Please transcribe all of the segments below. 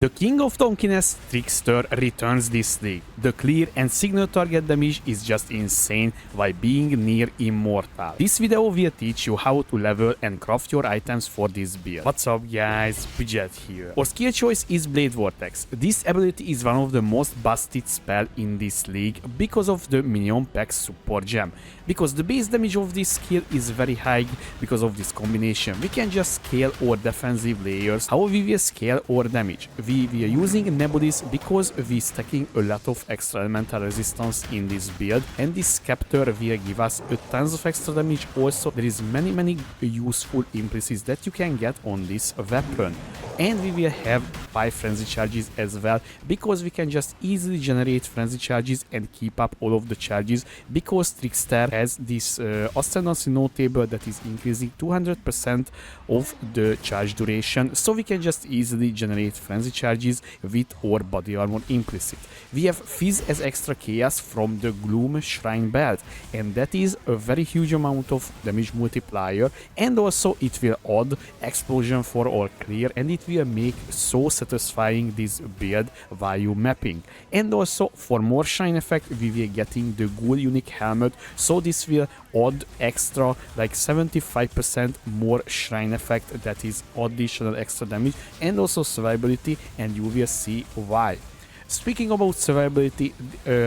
The king of Tonkiness, Trickster, returns this league. The clear and signal target damage is just insane while being near immortal. This video will teach you how to level and craft your items for this build. What's up guys, Budget here. Our skill choice is Blade Vortex. This ability is one of the most busted spell in this league because of the minion pack support gem. Because the base damage of this skill is very high because of this combination. We can just scale our defensive layers. How we will scale our damage? We are using Nebulis because we stacking a lot of extra elemental resistance in this build, and this scepter will give us a tons of extra damage. Also there is many useful implicits that you can get on this weapon, and we will have 5 frenzy charges as well because we can just easily generate frenzy charges and keep up all of the charges because Trickster has this Ascendancy notable that is increasing 200% of the charge duration, so we can just easily generate frenzy charges with our body armor implicit. We have Fizz as extra chaos from the Gloom Shrine belt, and that is a very huge amount of damage multiplier, and also it will add explosion for our clear, and it will make so satisfying this build while you mapping. And also for more shrine effect we will getting the Ghoul unique helmet, so this will add extra like 75% more shrine effect, that is additional extra damage and also survivability, and you will see why. Speaking about survivability,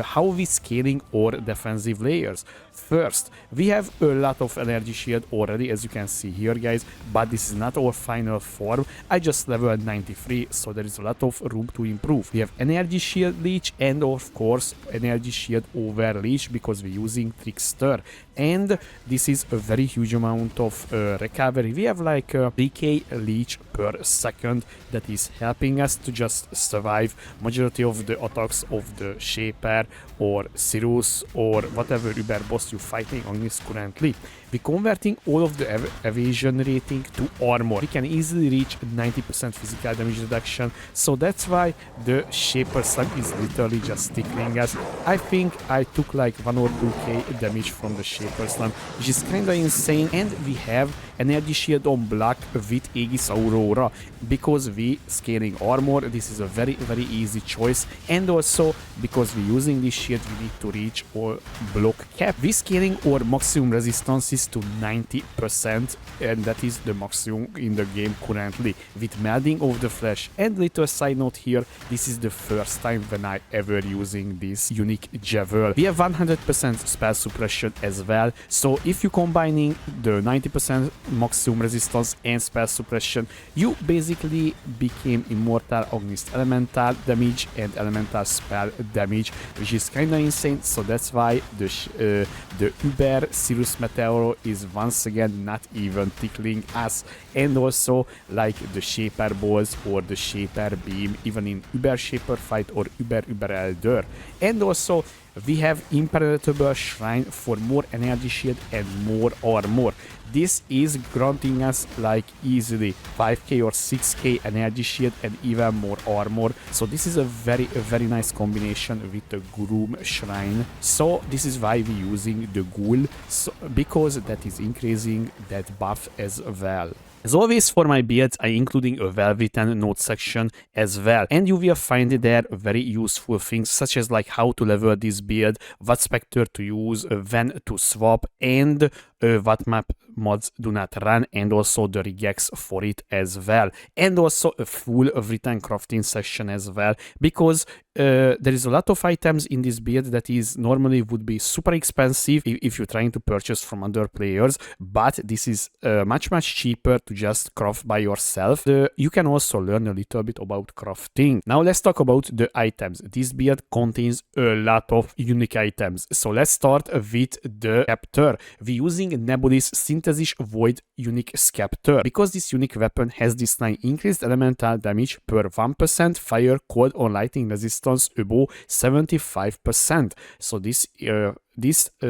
how we scaling our defensive layers? First, we have a lot of energy shield already, as you can see here guys, but this is not our final form. I just leveled 93, so there is a lot of room to improve. We have energy shield leech and of course energy shield over leech because we're using Trickster, and this is a very huge amount of recovery. We have like 3k leech per second that is helping us to just survive majority of the attacks of the Shaper or Cyrus or whatever Uber boss you're fighting on this currently. We're converting all of the evasion rating to armor. We can easily reach 90% physical damage reduction, so that's why the Shaper slug is literally just tickling us. I think I took like 1 or 2k damage from the Shaper slug, which is kinda insane. And we have energy shield on black with Aegis Aurora because we scaling armor. This is a very easy choice, and also because we're using this shield we need to reach our block cap. We scaling our maximum resistances to 90%, and that is the maximum in the game currently with melding of the flesh. And little side note here, this is the first time when I ever using this unique javel. We have 100% spell suppression as well, so if you combining the 90% maximum resistance and spell suppression, you basically became immortal against elemental damage and elemental spell damage, which is kinda insane. So that's why the Uber Cirrus Meteor is once again not even tickling us, and also like the Shaper balls or the Shaper beam even in Uber Shaper fight or Uber Elder. And also we have Impenetrable Shrine for more energy shield and more armor. This is granting us like easily 5k or 6k energy shield and even more armor, so this is a very nice combination with the Gloom Shrine. So this is why we're using the Ghoul, so, because that is increasing that buff as well. As always for my builds, I including a well-written note section as well, and you will find there very useful things such as like how to level this build, what spectre to use, when to swap, and what map mods do not run, and also the regex for it as well, and also a full written crafting section as well, because there is a lot of items in this build that is normally would be super expensive if you're trying to purchase from other players, but this is much cheaper to just craft by yourself. You can also learn a little bit about crafting. Now let's talk about the items. This build contains a lot of unique items, so let's start with the scepter. We're using Nebulis Synthesis Void unique scepter because this unique weapon has this 9 increased elemental damage per 1% fire, cold or lightning resistance above 75%. So this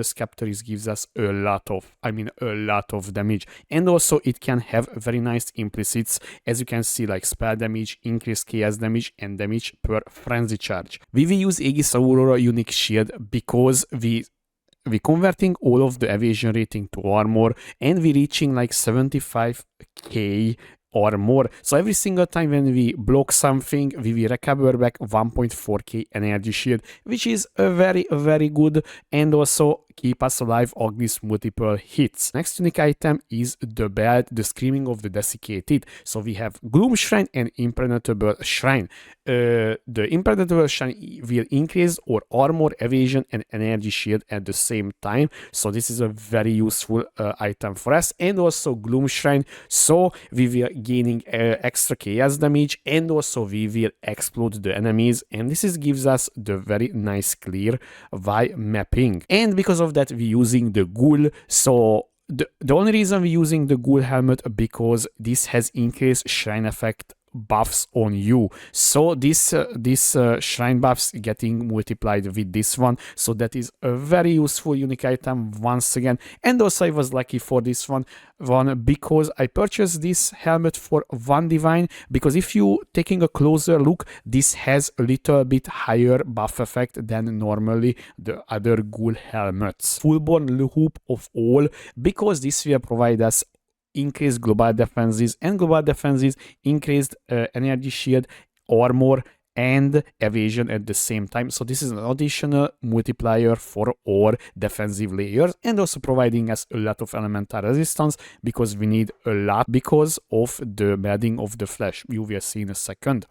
scepter gives us a lot of damage, and also it can have very nice implicits, as you can see, like spell damage, increased chaos damage, and damage per frenzy charge. We will use Aegis Aurora unique shield because we're converting all of the evasion rating to armor, and we're reaching like 75k or more. So every single time when we block something, we will recover back 1.4k energy shield, which is a very good, and also keep us alive against multiple hits. Next unique item is the belt, the Screaming of the Desiccated. So we have Gloom Shrine and Impenetrable Shrine. The Impenetrable Shrine will increase our armor, evasion, and energy shield at the same time. So this is a very useful item for us. And also Gloom Shrine, so we will gaining extra chaos damage, and also we will explode the enemies, and this gives us the very nice clear by mapping. And because of that, we're using the ghoul. So the only reason we're using the ghoul helmet because this has increased shrine effect buffs on you. So this shrine buffs getting multiplied with this one, so that is a very useful unique item once again. And also I was lucky for this one because I purchased this helmet for 1 divine, because if you taking a closer look, this has a little bit higher buff effect than normally the other ghoul helmets. Fullborn loop of all, because this will provide us increased global defenses, and global defenses increased energy shield, armor, and evasion at the same time. So this is an additional multiplier for our defensive layers, and also providing us a lot of elemental resistance, because we need a lot because of the melding of the flesh. You will see in a second.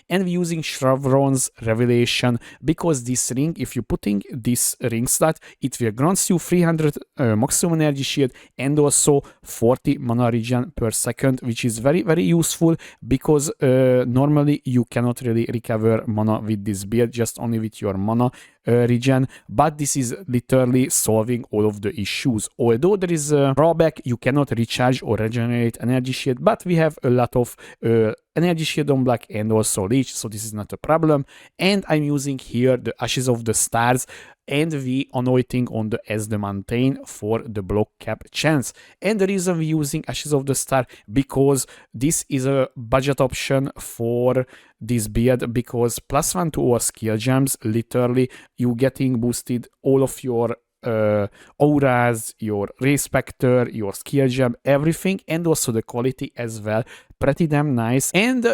And we're using Chevron's Revelation, because this ring, if you're putting this ring slot, it will grant you 300 maximum energy shield and also 40 mana regen per second, which is very useful, because normally you cannot really recover mana with this build, just only with your mana regen, but this is literally solving all of the issues. Although there is a drawback, you cannot recharge or regenerate energy shield, but we have a lot of energy shield on black and also leech, so this is not a problem. And I'm using here the Ashes of the Stars, and we anointing on the as the maintain for the block cap chance. And the reason we're using Ashes of the Star, because this is a budget option for this build, because +1 to our skill gems, literally you getting boosted all of your auras, your respector, your skill gem, everything, and also the quality as well. Pretty damn nice. And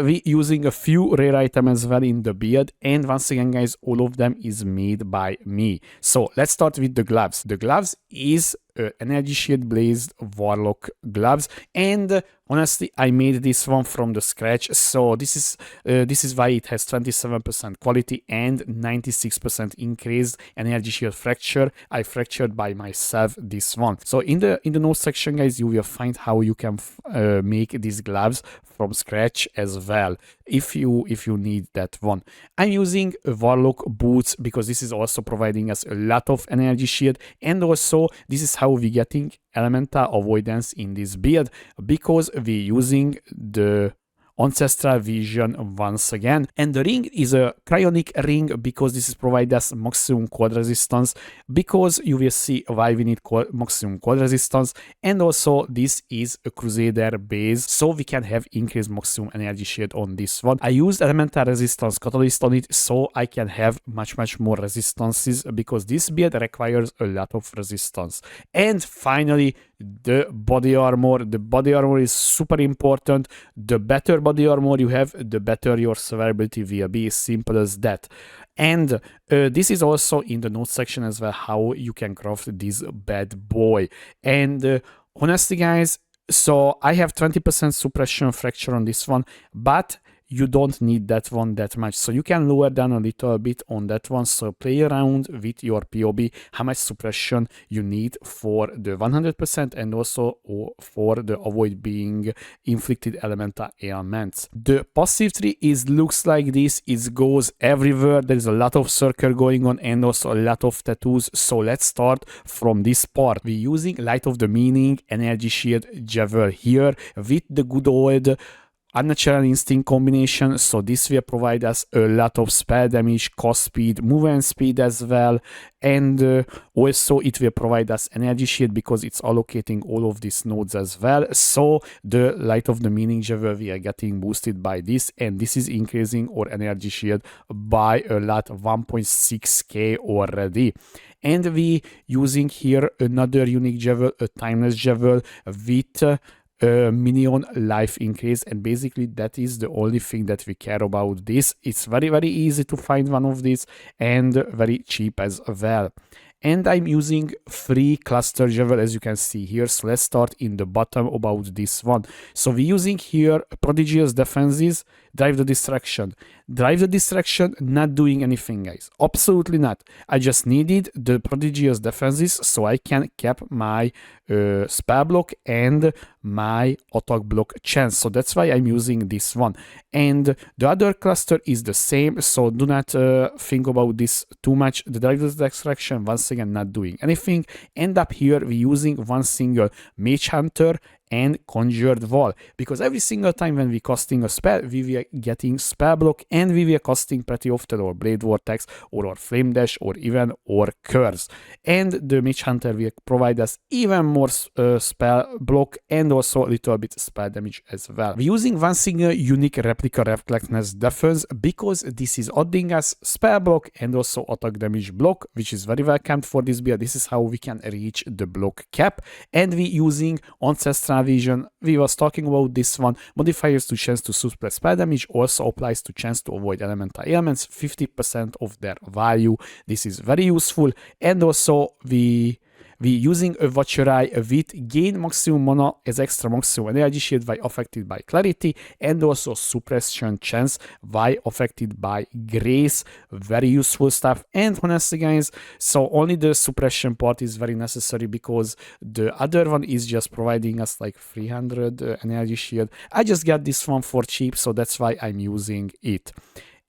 we using a few rare items as well in the build, and once again guys, all of them is made by me. So let's start with the gloves. The gloves is energy shield blazed warlock gloves, and honestly I made this one from the scratch. So this is why it has 27% quality and 96% increased energy shield fracture. I fractured by myself this one. So in the notes section guys, you will find how you can make these gloves from scratch as well, if you need that one. I'm using warlock boots, because this is also providing us a lot of energy shield, and also this is how we getting elemental avoidance in this build, because we're using the Ancestral Vision once again. And the ring is a cryonic ring, because this is provide us maximum cold resistance, because you will see why we need maximum cold resistance. And also this is a Crusader base, so we can have increased maximum energy shield on this one. I used elemental resistance catalyst on it, so I can have much more resistances, because this build requires a lot of resistance. And finally, the body armor. The body armor is super important. The better body armor you have, the better your survivability will be. Simple as that. And this is also in the notes section as well, how you can craft this bad boy. And honestly guys, so I have 20% suppression fracture on this one, but you don't need that one that much, so you can lower down a little bit on that one. So play around with your PoB, how much suppression you need for the 100% and also for the avoid being inflicted elemental ailments. The passive tree looks like this. It goes everywhere. There's a lot of circle going on and also a lot of tattoos. So let's start from this part. We're using Light of the Meaning energy shield Javel here with the good old Unnatural Instinct combination, so this will provide us a lot of spell damage, cost speed, movement speed as well, and also it will provide us energy shield, because it's allocating all of these nodes as well. So the Light of the Meaning Javel, we are getting boosted by this, and this is increasing our energy shield by a lot, 1.6k already. And we using here another unique Javel, a Timeless Javel with minion life increase, and basically that is the only thing that we care about this. It's very easy to find one of these and very cheap as well. And I'm using free cluster Jewel, as you can see here. So let's start in the bottom about this one. So we're using here prodigious defenses, drive the distraction. Drive the distraction, not doing anything, guys. Absolutely not. I just needed the prodigious defenses so I can cap my spell block and my attack block chance. So that's why I'm using this one. And the other cluster is the same, so do not think about this too much. The drive the distraction, once again, not doing anything. End up here, we're using one single Mage Hunter and Conjured Wall, because every single time when we casting a spell, we were getting spell block, and we were casting pretty often or Blade Vortex or Flame Dash or even or Curse. And the Mage Hunter will provide us even more spell block and also a little bit spell damage as well. We're using one single unique replica Recklessness defense because this is adding us spell block and also attack damage block, which is very welcomed for this build. This is how we can reach the block cap. And we're using Ancestral Vision. We was talking about this one. Modifiers to chance to suppress spell damage also applies to chance to avoid elemental ailments, 50% of their value. This is very useful. And also we're using a Watcher Eye with gain maximum mana as extra maximum energy shield while affected by clarity, and also suppression chance while affected by grace. Very useful stuff. And honestly, guys, so only the suppression part is very necessary because the other one is just providing us like 300 energy shield. I just got this one for cheap, so that's why I'm using it.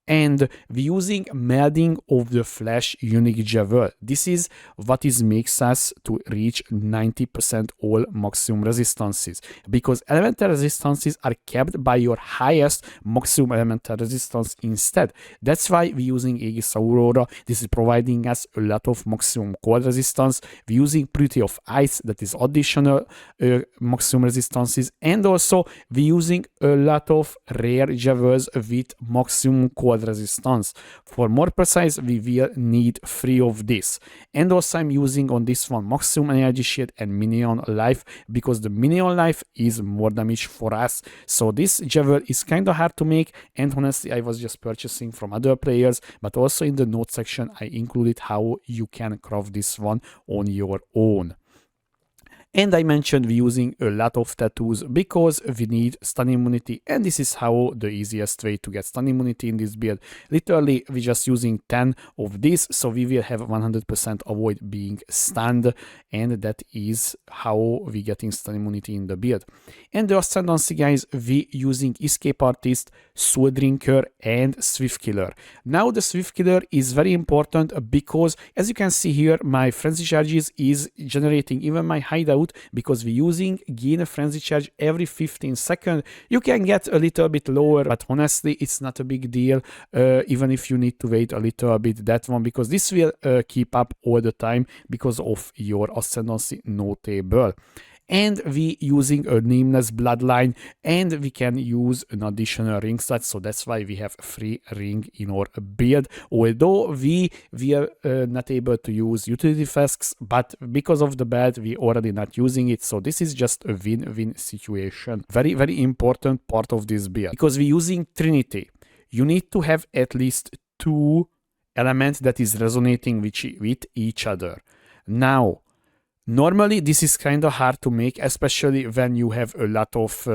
And we're using Melding of the Flesh unique Jewel. This is what makes us to reach 90% all maximum resistances, because elemental resistances are kept by your highest maximum elemental resistance instead. That's why we're using Aegis Aurora. This is providing us a lot of maximum cold resistance. We're using Purity of Ice, that is additional maximum resistances, and also we're using a lot of rare jewels with maximum cold resistance. For more precise, we will need 3 of this. And also I'm using on this one maximum energy shield and minion life, because the minion life is more damage for us. So this jewel is kind of hard to make, and honestly I was just purchasing from other players, but also in the note section I included how you can craft this one on your own. And I mentioned we're using a lot of tattoos because we need stun immunity, and this is how the easiest way to get stun immunity in this build. Literally, we're just using 10 of this, so we will have 100% avoid being stunned, and that is how we're getting stun immunity in the build. And the Ascendancy, guys, we're using Escape Artist, Soul Drinker, and Swift Killer. Now the Swift Killer is very important because, as you can see here, my Frenzy Charges is generating even my hideout, because we're using gain a Frenzy Charge every 15 seconds. You can get a little bit lower, but honestly it's not a big deal, even if you need to wait a little bit that one, because this will keep up all the time because of your Ascendancy notable. And we using a Nameless Bloodline, and we can use an additional ring slot, so that's why we have 3 ring in our build. Although we are not able to use utility flasks, but because of the belt we already not using it, so this is just a win-win situation. Very important part of this build, because we're using Trinity. You need to have at least 2 elements that is resonating with each other. Now normally this is kind of hard to make, especially when you have a lot of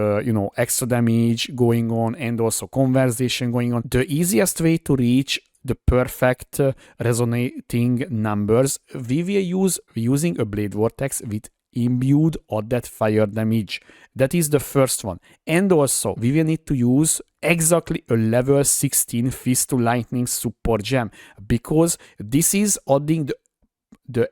extra damage going on and also conversation going on. The easiest way to reach the perfect resonating numbers, we will using a Blade Vortex with imbued added fire damage. That is the first one. And also we will need to use exactly a level 16 Fist to Lightning support gem, because this is adding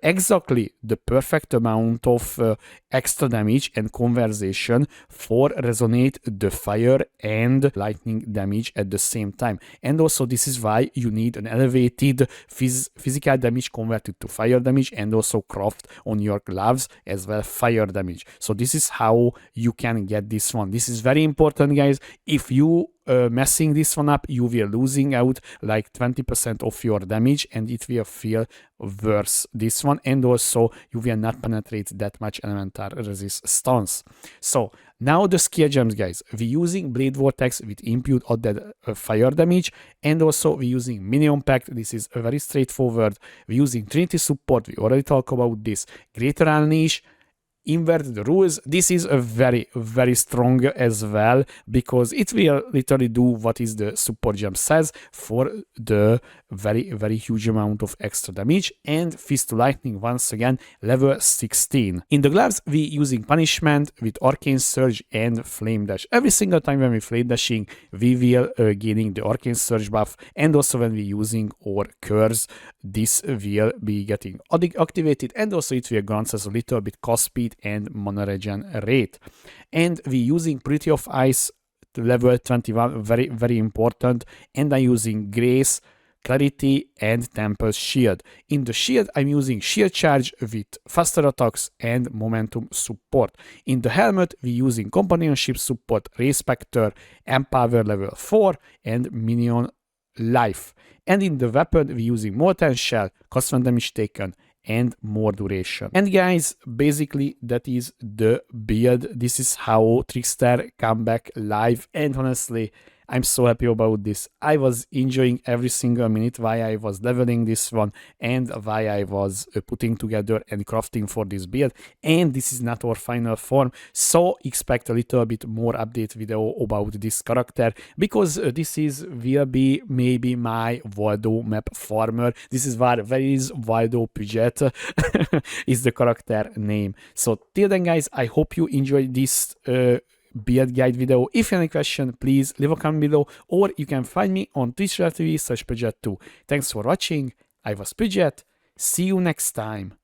exactly the perfect amount of extra damage and conversation for resonate the fire and lightning damage at the same time. And also this is why you need an elevated physical damage converted to fire damage, and also craft on your gloves as well fire damage. So this is how you can get this one. This is very important, guys. If you messing this one up, you will losing out like 20% of your damage, and it will feel worse, this one. And also you will not penetrate that much elemental mortar resistance. So now the skill gems, guys. We're using Blade Vortex with impute added fire damage, and also we're using Minion Pact. This is very straightforward. We're using Trinity support. We already talked about this. Greater Unleash. Invert the rules. This is a very strong as well, because it will literally do what is the support gem says for the very huge amount of extra damage. And Fist to Lightning, once again, level 16. In the gloves, we using Punishment with Arcane Surge and Flame Dash. Every single time when we flame dashing, we will gaining the Arcane Surge buff, and also when we using our curse, this will be getting activated, and also it will grant us a little bit cost speed and mana regen rate. And we using Purity of Ice to level 21, very important, and I'm using Grace, Clarity, and Temple Shield. In the shield, I'm using Shield Charge with faster attacks and momentum support. In the helmet, we're using Companionship support, Respector, Empower level 4, and Minion Life. And in the weapon, we're using Molten Shell, cost 1 damage taken, and more duration. And guys, basically that is the build. This is how Trickster come back live, and honestly, I'm so happy about this. I was enjoying every single minute while I was leveling this one and while I was putting together and crafting for this build. And this is not our final form, so expect a little bit more update video about this character, because this will be maybe my Waldo map farmer. This is where is Waldo Puget is the character name. So till then, guys, I hope you enjoyed this build guide video. If you have any question, please leave a comment below, or you can find me on twitch.tv/Puget2. Thanks for watching. I was Puget. See you next time.